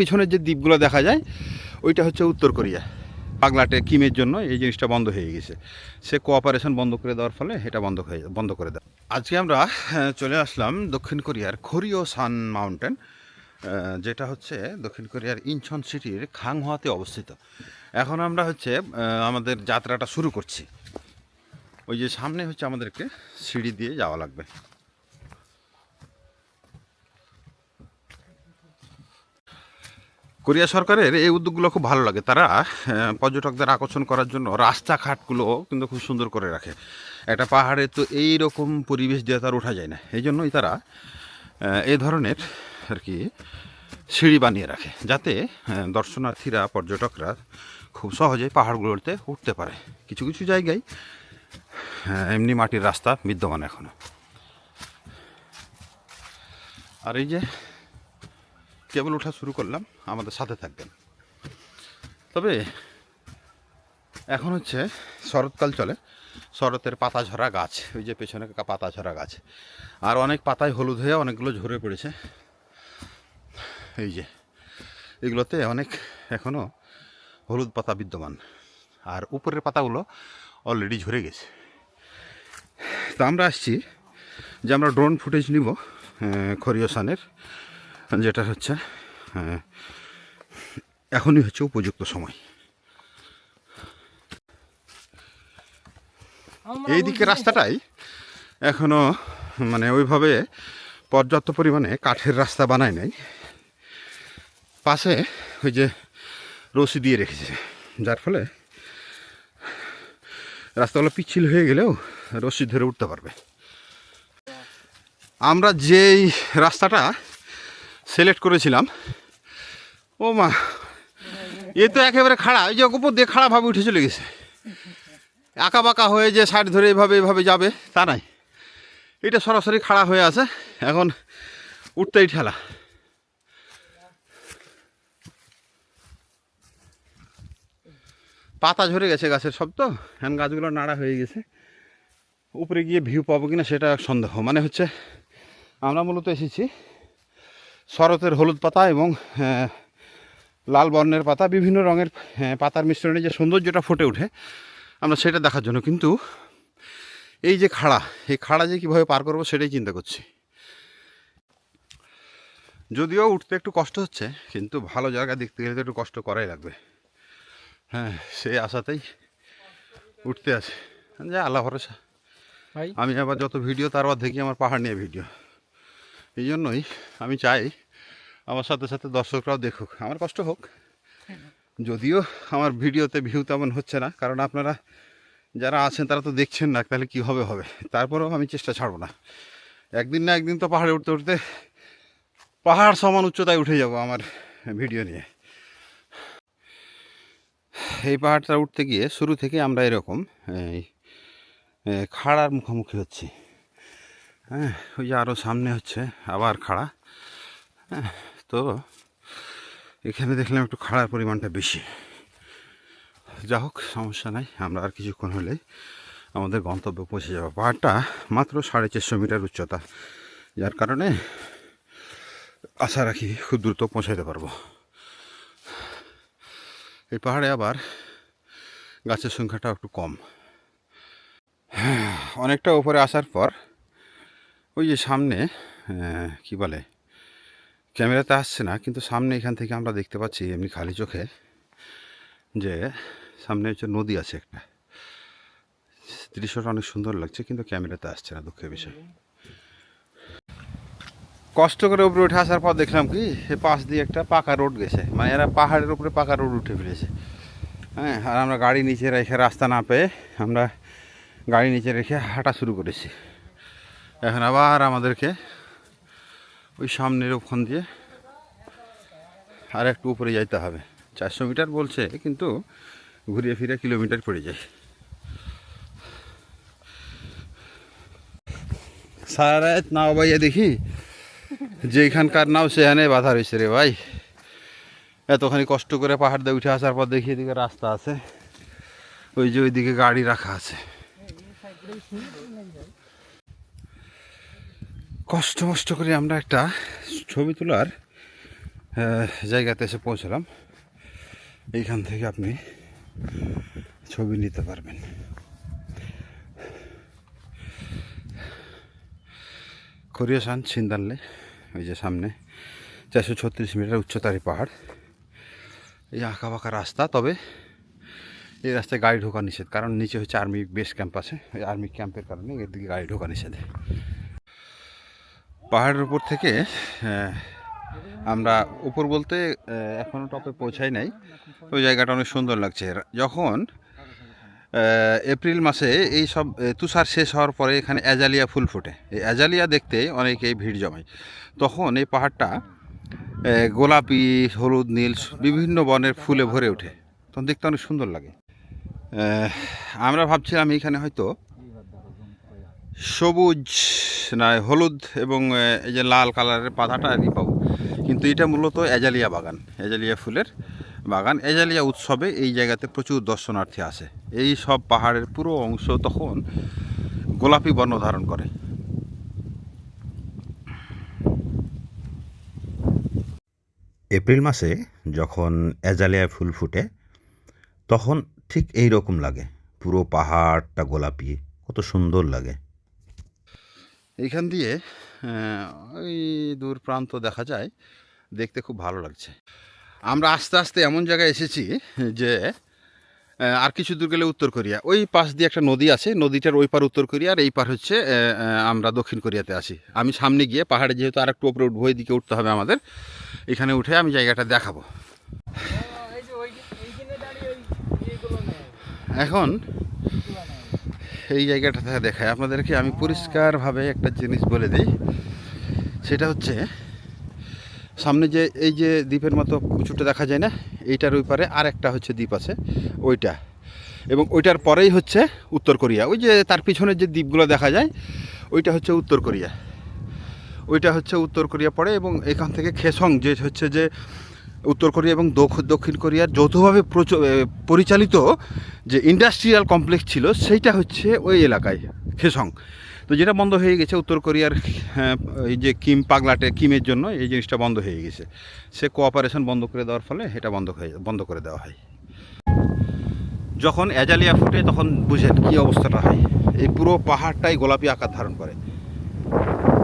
পিছনের যে দ্বীপগুলো দেখা যায় ওইটা হচ্ছে উত্তর কোরিয়া। পাগলাটে কিমের জন্য এই জিনিসটা বন্ধ হয়ে গেছে, সে কোঅপারেশন বন্ধ করে দেওয়ার ফলে এটা বন্ধ করে দেয়। আজকে আমরা চলে আসলাম দক্ষিণ কোরিয়ার খরিওসান মাউন্টেন, যেটা হচ্ছে দক্ষিণ কোরিয়ার ইনচন সিটির খাংহোয়াতে অবস্থিত। এখন আমরা হচ্ছে আমাদের যাত্রাটা শুরু করছি। ওই যে সামনে হচ্ছে আমাদেরকে সিঁড়ি দিয়ে যাওয়া লাগবে। কোরিয়া সরকারের এই উদ্যোগগুলো খুব ভালো লাগে। তারা পর্যটকদের আকর্ষণ করার জন্য রাস্তাঘাটগুলো কিন্তু খুব সুন্দর করে রাখে। একটা পাহাড়ে তো এই রকম পরিবেশ দিয়ে তার ওঠা যায় না, এই জন্যই তারা এই ধরনের আর কি সিঁড়ি বানিয়ে রাখে, যাতে দর্শনার্থীরা পর্যটকরা খুব সহজেই পাহাড়গুলোতে উঠতে পারে। কিছু কিছু জায়গায় এমনি মাটির রাস্তা বিদ্যমান এখনো। আর এই যে কেবল ওঠা শুরু করলাম, আমাদের সাথে থাকবেন। তবে এখন হচ্ছে শরৎকাল চলে, শরতের পাতা ঝরা গাছ, ওই যে পেছনে পাতা ঝরা গাছ, আর অনেক পাতায় হলুদ হয়ে অনেকগুলো ঝরে পড়েছে। এই যে এগুলোতে অনেক এখনও হলুদ পাতা বিদ্যমান, আর উপরের পাতাগুলো অলরেডি ঝরে গেছে। তা আমরা আসছি যে আমরা ড্রোন ফুটেজ নিব খরিওসানের, যেটা হচ্ছে এখনই হচ্ছে উপযুক্ত সময়। এই দিকের রাস্তাটাই এখনও মানে ওইভাবে পর্যাপ্ত পরিমাণে কাঠের রাস্তা বানায় নাই। পাশে ওই যে রশি দিয়ে রেখেছে, যার ফলে রাস্তাগুলো পিচ্ছিল হয়ে গেলেও রশি ধরে উঠতে পারবে। আমরা যেই রাস্তাটা সিলেক্ট করেছিলাম, ও মা, এ তো একেবারে খাড়া, ওই যে উপর দিয়ে খাড়াভাবে উঠে চলে গেছে। আঁকা বাঁকা হয়ে যে সাইড ধরে এভাবে যাবে তা নাই, এটা সরাসরি খাড়া হয়ে আছে, এখন উঠতেই ঠেলা। পাতা ঝরে গেছে গাছের সব, তো এখন গাছগুলো নাড়া হয়ে গেছে। উপরে গিয়ে ভিউ পাবো কিনা সেটা সন্দেহ। মানে হচ্ছে আমরা মূলত এসেছি শরতের হলুদ পাতা এবং লাল বর্ণের পাতা, বিভিন্ন রঙের পাতার মিশ্রণে যে সৌন্দর্যটা ফুটে ওঠে আমরা সেটা দেখার জন্য। কিন্তু এই যে খাড়া, এই খাড়া যে কীভাবে পার করবো সেটাই চিন্তা করছি। যদিও উঠতে একটু কষ্ট হচ্ছে, কিন্তু ভালো জায়গা দেখতে গেলে তো একটু কষ্ট করাই লাগবে। হ্যাঁ, সেই আশাতেই উঠতে আছে, যে আল্লাহ ভরসা। আমি আবার যত ভিডিও তার দেখি আমার পাহাড় নিয়ে ভিডিও, এই জন্যই আমি চাই আমার সাথে সাথে দর্শকরাও দেখুক, আমার কষ্ট হোক। যদিও আমার ভিডিওতে ভিউ তেমন হচ্ছে না, কারণ আপনারা যারা আছেন তারা তো দেখছেন না, তাহলে কী হবে। তারপরেও আমি চেষ্টা ছাড়ব না। একদিন না একদিন তো পাহাড়ে উঠতে উঠতে পাহাড় সমান উচ্চতায় উঠে যাব আমার ভিডিও নিয়ে। এই পাহাড়টা উঠতে গিয়ে শুরু থেকে আমরা এরকম খাড়ার মুখোমুখি হচ্ছি। হ্যাঁ, ওই যে আরও সামনে হচ্ছে আবার খাড়া। হ্যাঁ, তো এখানে দেখলাম একটু খাড়ার পরিমাণটা বেশি। যা হোক, সমস্যা নাই, আমরা আর কিছুক্ষণ হলেই আমাদের গন্তব্যে পৌঁছে যাব। পাহাড়টা মাত্র 450 মিটার উচ্চতা, যার কারণে আশা রাখি খুব দ্রুত পৌঁছাতে পারবো। এই পাহাড়ে আবার গাছের সংখ্যাটা একটু কম। অনেকটা উপরে আসার পর ওই যে সামনে কি বলে, ক্যামেরাতে আসছে না, কিন্তু সামনে এখান থেকে আমরা দেখতে পাচ্ছি এমনি খালি চোখে যে সামনে হচ্ছে নদী আছে একটা। দৃশ্যটা অনেক সুন্দর লাগছে, কিন্তু ক্যামেরাতে আসছে না, দুঃখের বিষয়। কষ্ট করে উপরে উঠে আসার পর দেখলাম কি পাশ দিয়ে একটা পাকা রোড গেছে, মানে এরা পাহাড়ের উপরে পাকা রোড উঠে ফেলেছে। হ্যাঁ, আর আমরা গাড়ি নিচে রেখে, রাস্তা না পেয়ে আমরা গাড়ি নিচে রেখে হাঁটা শুরু করেছি। এখন আবার আমাদেরকে ওই সামনের ওখান দিয়ে আর একটু উপরে যাইতে হবে। 400 মিটার বলছে, কিন্তু ঘুরিয়ে ফিরে কিলোমিটার পড়ে যায়। সারা রাত নাও বাইয়া দেখি যে এখানকার নাও সেখানে বাধা রয়েছে রে ভাই। এতখানি কষ্ট করে পাহাড় দিয়ে উঠে আসার পর দেখি এদিকে রাস্তা আছে, ওই যে ওইদিকে গাড়ি রাখা আছে। কষ্ট করে আমরা একটা ছবি তোলার জায়গাতে এসে পৌঁছলাম। এইখান থেকে আপনি ছবি নিতে পারবেন। খরিয়াসান ছিন্দানলে, ওই যে সামনে 436 মিটার উচ্চতার পাহাড়। এই আঁকা বাঁকা রাস্তা, তবে এই রাস্তায় গাড়ি ঢোকা নিষেধ, কারণ নিচে হচ্ছে আর্মি বেস ক্যাম্প আছে। ওই আর্মি ক্যাম্পের কারণে এর দিকে গাড়ি ঢোকা নিষেধ। পাহাড়ের উপর থেকে আমরা উপর বলতে এখনও টপে পৌঁছাই নাই। ওই জায়গাটা অনেক সুন্দর লাগছে। যখন এপ্রিল মাসে এই সব তুষার শেষ হওয়ার পরে এখানে অ্যাজালিয়া ফুল ফোটে, এই অ্যাজালিয়া দেখতে অনেকেই ভিড় জমায়। তখন এই পাহাড়টা গোলাপি, হলুদ, নীল বিভিন্ন বর্ণের ফুলে ভরে ওঠে, তখন দেখতে অনেক সুন্দর লাগে। আমরা ভাবছিলাম এইখানে হয়তো সবুজ না হলুদ এবং এই যে লাল কালারের পাতাটা আর কি পাবো, কিন্তু এটা মূলত অ্যাজালিয়া বাগান, অ্যাজালিয়া ফুলের বাগান। অ্যাজালিয়া উৎসবে এই জায়গাতে প্রচুর দর্শনার্থী আসে। এই সব পাহাড়ের পুরো অংশ তখন গোলাপি বর্ণ ধারণ করে। এপ্রিল মাসে যখন অ্যাজালিয়া ফুল ফুটে তখন ঠিক এই রকম লাগে, পুরো পাহাড়টা গোলাপি, কত সুন্দর লাগে। এইখান দিয়ে ওই দূর প্রান্ত দেখা যায়, দেখতে খুব ভালো লাগছে। আমরা আস্তে আস্তে এমন জায়গায় এসেছি যে আর কিছু দূর গেলে উত্তর কোরিয়া। ওই পাশ দিয়ে একটা নদী আছে, নদীটার ওই পার উত্তর কোরিয়া, আর এই পার হচ্ছে আমরা দক্ষিণ কোরিয়াতে আছি। আমি সামনে গিয়ে পাহাড়ে যেহেতু আর একটু উপরে উঠবো, ওই দিকে উঠতে হবে আমাদের, এখানে উঠে আমি জায়গাটা দেখাবো। এখন এই জায়গাটা থেকে দেখায় আপনাদেরকে। আমি পরিষ্কারভাবে একটা জিনিস বলে দিই, সেটা হচ্ছে সামনে যে এই যে দ্বীপের মতো কিছুটা দেখা যায় না, এইটার ওই পারে আর একটা হচ্ছে দ্বীপ আছে ওইটা, এবং ওইটার পরেই হচ্ছে উত্তর কোরিয়া। ওই যে তার পিছনের যে দ্বীপগুলো দেখা যায় ওইটা হচ্ছে উত্তর কোরিয়া, ওইটা হচ্ছে উত্তর কোরিয়া পড়ে। এবং এখান থেকে খেসং যে হচ্ছে যে উত্তর কোরিয়া এবং দক্ষিণ কোরিয়ার যৌথভাবে পরিচালিত যে ইন্ডাস্ট্রিয়াল কমপ্লেক্স ছিল, সেইটা হচ্ছে ওই এলাকায় খেসং। তো যেটা বন্ধ হয়ে গেছে উত্তর কোরিয়ার এই যে পাগলাটে কিমের জন্য এই জিনিসটা বন্ধ হয়ে গেছে। সে কোঅপারেশন বন্ধ করে দেওয়ার ফলে এটা বন্ধ করে দেওয়া হয়। যখন অ্যাজালিয়া ফুটে তখন বুঝেন কী অবস্থাটা হয়। এই পুরো পাহাড়টাই গোলাপি আকার ধারণ করে,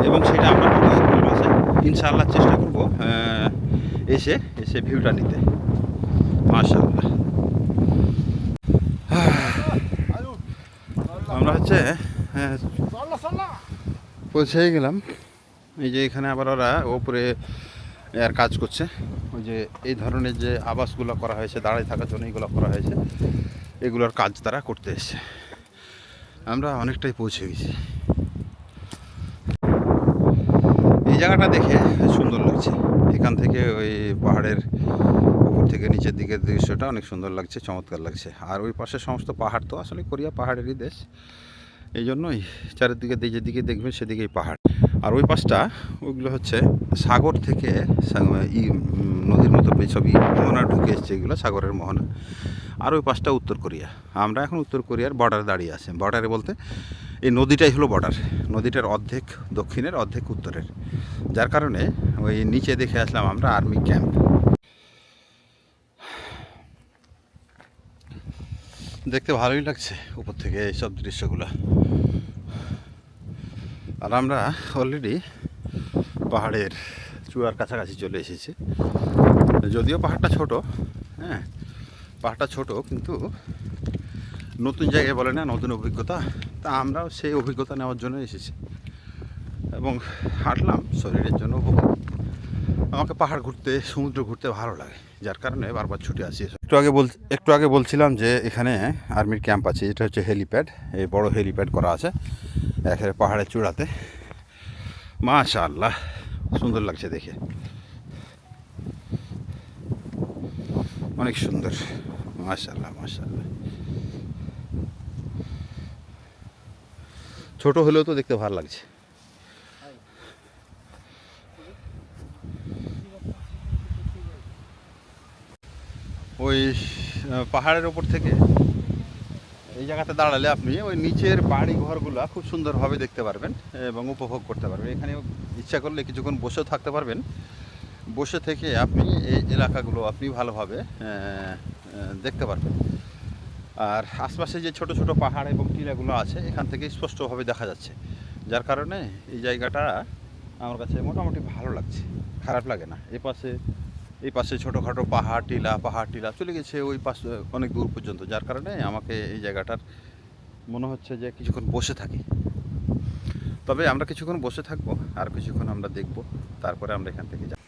এবং সেটা আমরা এপ্রিল মাসে ইনশাআল্লাহ চেষ্টা করব এসে ভিউটা নিতে। মাশাআল্লাহ। আমরা হচ্ছে পৌঁছেই গেলাম। এই যে এখানে আবার ওরা ওপরে আর কাজ করছে, ওই যে এই ধরনের যে আবাসগুলো করা হয়েছে দাঁড়ায় থাকার জন্য, এইগুলো করা হয়েছে, এগুলোর কাজ তারা করতে এসছে। আমরা অনেকটাই পৌঁছে গেছি। এই জায়গাটা দেখে সুন্দর লাগছে। এখান থেকে ওই পাহাড়ের উপর থেকে নিচের দিকের দৃশ্যটা অনেক সুন্দর লাগছে, চমৎকার লাগছে। আর ওই পাশে সমস্ত পাহাড়, তো আসলে কোরিয়া পাহাড়েরই দেশ, এই জন্যই চারিদিকে যেদিকে দেখবেন সেদিকেই পাহাড়। আর ওই পাশটা ওইগুলো হচ্ছে সাগর থেকে নদীর মতো ছবি মোহনা ঢুকে এসছে, এগুলো সাগরের মোহনা। আর ওই পাশটা উত্তর কোরিয়া। আমরা এখন উত্তর কোরিয়ার বর্ডারে দাঁড়িয়ে আছি। বর্ডারে বলতে এই নদীটাই হলো বর্ডার, নদীটার অর্ধেক দক্ষিণের অর্ধেক উত্তরের, যার কারণে ওই নিচে দেখে আসলাম আমরা আর্মি ক্যাম্প। দেখতে ভালোই লাগছে উপর থেকে এইসব দৃশ্যগুলো। আর আমরা অলরেডি পাহাড়ের চূড়ার কাছাকাছি চলে এসেছি। যদিও পাহাড়টা ছোট, হ্যাঁ পাহাড়টা ছোট, কিন্তু নতুন জায়গায় বলে না নতুন অভিজ্ঞতা, তা আমরাও সেই অভিজ্ঞতা নেওয়ার জন্য এসেছি এবং হাঁটলাম শরীরের জন্য উপভোগ। আমাকে পাহাড় ঘুরতে, সমুদ্র ঘুরতে ভালো লাগে, যার কারণে বারবার ছুটে আসি। একটু আগে বলছিলাম যে এখানে আর্মির ক্যাম্প আছে, এটা হচ্ছে হেলিপ্যাড। এই বড় হেলিপ্যাড করা আছে একেবারে পাহাড়ের চূড়াতে। মাশাআল্লাহ, সুন্দর লাগছে দেখে, অনেক সুন্দর। মাশাআল্লাহ মাশাআল্লাহ। ছোট হলেও তো দেখতে ভালো লাগছে। ওই পাহাড়ের ওপর থেকে এই জায়গাতে দাঁড়ালে আপনি ওই নিচের বাড়ি ঘরগুলো খুব সুন্দরভাবে দেখতে পারবেন এবং উপভোগ করতে পারবেন। এখানে ইচ্ছা করলে কিছুক্ষণ বসেও থাকতে পারবেন, বসে থেকে আপনি এই এলাকাগুলো আপনি ভালোভাবে দেখতে পারবেন। আর আশপাশে যে ছোট ছোট পাহাড় এবং টিলাগুলো আছে এখান থেকে স্পষ্টভাবে দেখা যাচ্ছে, যার কারণে এই জায়গাটা আমার কাছে মোটামুটি ভালো লাগছে, খারাপ লাগে না। এই পাশে ছোটোখাটো পাহাড় টিলা চলে গেছে ওই পাশে অনেক দূর পর্যন্ত, যার কারণে আমাকে এই জায়গাটার মনে হচ্ছে যে কিছুক্ষণ বসে থাকি। তবে আমরা কিছুক্ষণ বসে থাকবো, আর কিছুক্ষণ আমরা দেখব, তারপরে আমরা এখান থেকে যাব।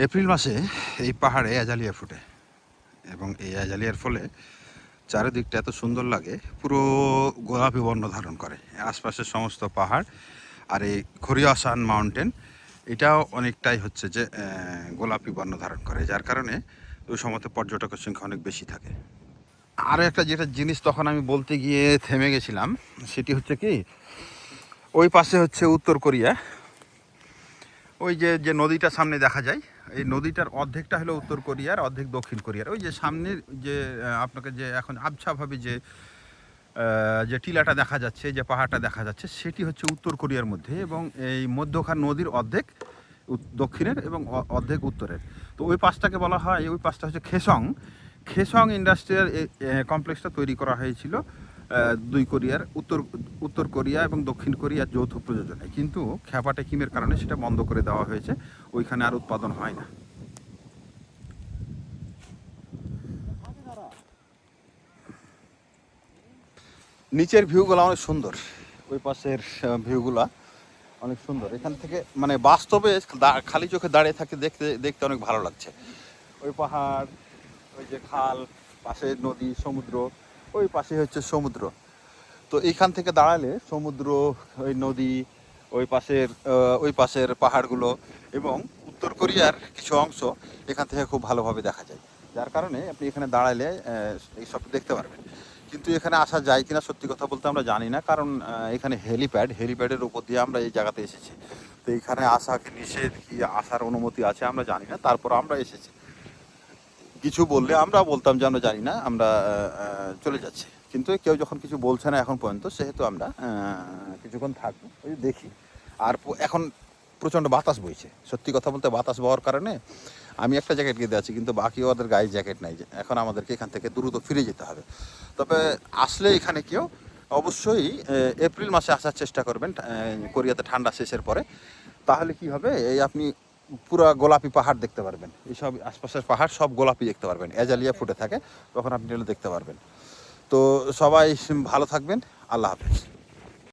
এপ্রিল মাসে এই পাহাড়ে অ্যাজালিয়া ফুটে এবং এই অ্যাজালিয়ার ফলে চারিদিকটা এত সুন্দর লাগে, পুরো গোলাপি বর্ণ ধারণ করে আশপাশের সমস্ত পাহাড়। আর এই খরিয়াসান মাউন্টেন এটাও অনেকটাই হচ্ছে যে গোলাপি বর্ণ ধারণ করে, যার কারণে ওই সময়তে পর্যটকের সংখ্যা অনেক বেশি থাকে। আরও একটা যেটা জিনিস তখন আমি বলতে গিয়ে থেমে গেছিলাম, সেটি হচ্ছে কি, ওই পাশে হচ্ছে উত্তর কোরিয়া। ওই যে নদীটা সামনে দেখা যায়, এই নদীটার অর্ধেকটা হলো উত্তর কোরিয়ার, অর্ধেক দক্ষিণ কোরিয়ার। ওই যে সামনের যে আপনাকে যে এখন আবছাভাবে যে টিলাটা দেখা যাচ্ছে, যে পাহাড়টা দেখা যাচ্ছে, সেটি হচ্ছে উত্তর কোরিয়ার মধ্যে, এবং এই মধ্যখান নদীর অর্ধেক দক্ষিণের এবং অর্ধেক উত্তরের। তো ওই পাশটাকে বলা হয়, ওই পাশটা হচ্ছে খেসং ইন্ডাস্ট্রিয়াল কমপ্লেক্সটা তৈরি করা হয়েছিল দুই কোরিয়ার, উত্তর কোরিয়া এবং দক্ষিণ কোরিয়ার যৌথ প্রযোজনায়। কিন্তু খ্যাপাটে কিমের কারণে সেটা বন্ধ করে দেওয়া হয়েছে, ওইখানে আর উৎপাদন হয় না। নিচের ভিউগুলো অনেক সুন্দর, ওই পাশের ভিউগুলা অনেক সুন্দর। এখান থেকে মানে বাস্তবে খালি চোখে দাঁড়িয়ে থাকে দেখতে অনেক ভালো লাগছে। ওই পাহাড়, ওই যে খাল, পাশে নদী, সমুদ্র, ওই পাশে হচ্ছে সমুদ্র। তো এইখান থেকে দাঁড়ালে সমুদ্র, ওই নদী, ওই পাশের পাহাড়গুলো এবং উত্তর কোরিয়ার কিছু অংশ এখান থেকে খুব ভালোভাবে দেখা যায়, যার কারণে আপনি এখানে দাঁড়ালে এইসব দেখতে পারবেন। কিন্তু এখানে আসা যায় কিনা সত্যি কথা বলতে আমরা জানি না, কারণ এখানে হেলিপ্যাডের উপর দিয়ে আমরা এই জায়গাতে এসেছি। তো এইখানে আসা নিষেধ কি আসার অনুমতি আছে আমরা জানি না, তারপর আমরা এসেছি। কিছু বললে আমরা বলতাম যে আমরা জানি না, আমরা চলে যাচ্ছি। কিন্তু কেউ যখন কিছু বলছে না এখন পর্যন্ত, সেহেতু আমরা কিছুক্ষণ থাকবো, ওই দেখি। আর এখন প্রচণ্ড বাতাস বইছে, সত্যি কথা বলতে বাতাস বওয়ার কারণে আমি একটা জ্যাকেট গেঁথে আছি, কিন্তু বাকি ওদের গায়ে জ্যাকেট নাই। এখন আমাদেরকে এখান থেকে দ্রুত ফিরে যেতে হবে। তবে আসলে এখানে কেউ অবশ্যই এপ্রিল মাসে আসার চেষ্টা করবেন, কোরিয়াতে ঠান্ডা শেষের পরে। তাহলে কি হবে, এই আপনি পুরো গোলাপি পাহাড় দেখতে পারবেন, এইসব আশপাশের পাহাড় সব গোলাপি দেখতে পারবেন, অ্যাজালিয়া ফুটে থাকে, তখন আপনি দেখতে পারবেন। তো সবাই ভালো থাকবেন, আল্লাহ হাফেজ।